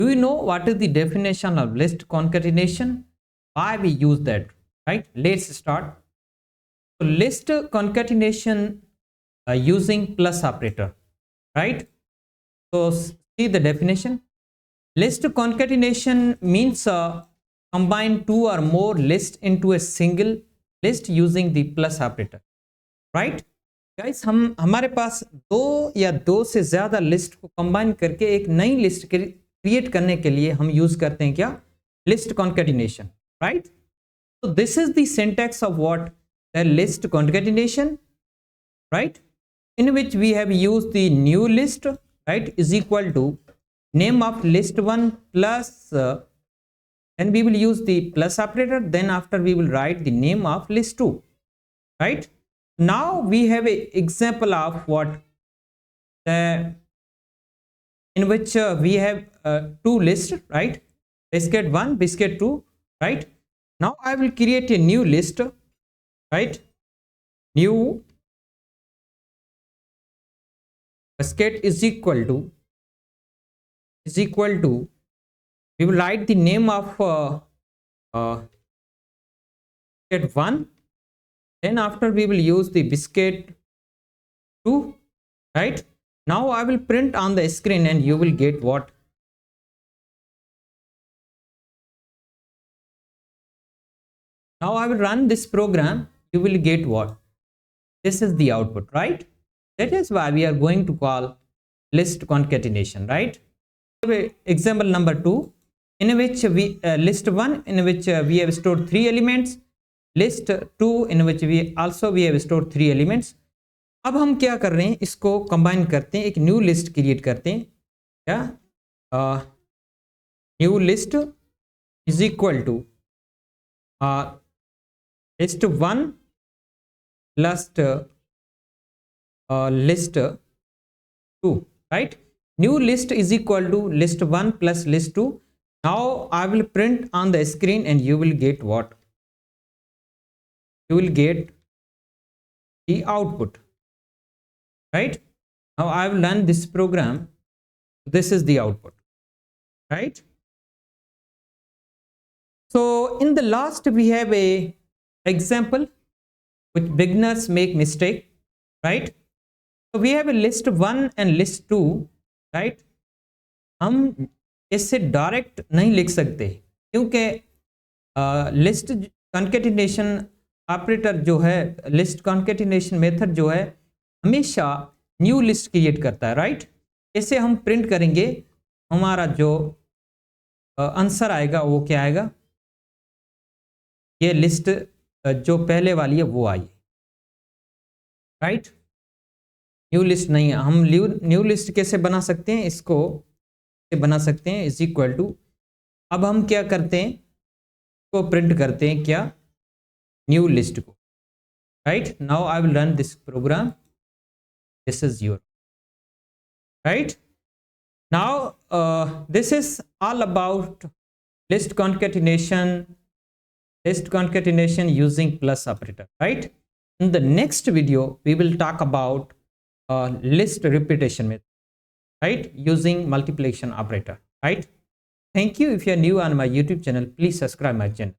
Do you know what is the definition of list concatenation? Why we use that, right? Let's start. So list concatenation using plus operator, right? So see the definition. List concatenation means combine two or more lists into a single list using the plus operator, right? Guys, हम हमारे पास दो या दो से ज्यादा list को combine करके एक नई लिस्ट क्रिएट करने के लिए हम यूज करते हैं क्या? List concatenation, right? So this is the syntax of what? The list concatenation, right? In which we have used the new list, right, is equal to name of list 1 plus and we will use the plus operator, then after we will write the name of list 2, right? Now we have a example of what in which we have two lists, right? Biscuit 1, biscuit 2, right? Now I will create a new list, right? New biscuit is equal to we will write the name of biscuit 1, then after we will use the biscuit 2, right? Now I will print on the screen and you will get what? Now I will run this program, you will get what? This is the output, right? That is why we are going to call list concatenation, right? Example number 2, in which we list 1 in which we have stored 3 elements, list 2 in which we have stored 3 elements. अब हम क्या कर रहे हैं, इसको combine करते हैं, एक न्यू लिस्ट क्रिएट करते हैं. क्या? New list is equal to list 1 plus list 2, right? New list is equal to list 1 plus list 2. Now I will print on the screen and you will get what? You will get the output, right? Now I will run this program. This is the output, right? So in the last we have a example which beginners make mistake, right? So we have a list 1 and list 2, right? हम इससे direct नहीं लिख सकते क्योंकि list concatenation operator जो है, list concatenation method जो है, हमेशा न्यू लिस्ट क्रिएट करता है, राइट? इसे हम प्रिंट करेंगे, हमारा जो आंसर आएगा वो क्या आएगा? ये लिस्ट जो पहले वाली है वो आई, राइट? न्यू लिस्ट नहीं है. हम न्यू लिस्ट कैसे बना सकते हैं? इसको बना सकते हैं इज इक्वल टू, अब हम क्या करते हैं, को प्रिंट करते हैं क्या? न्यू लिस्ट को, right? Now I will run this program. This is your, right? Now this is all about list concatenation using plus operator, right? In the next video we will talk about list repetition method, right, using multiplication operator, right? Thank you. If you are new on my YouTube channel, please subscribe my channel.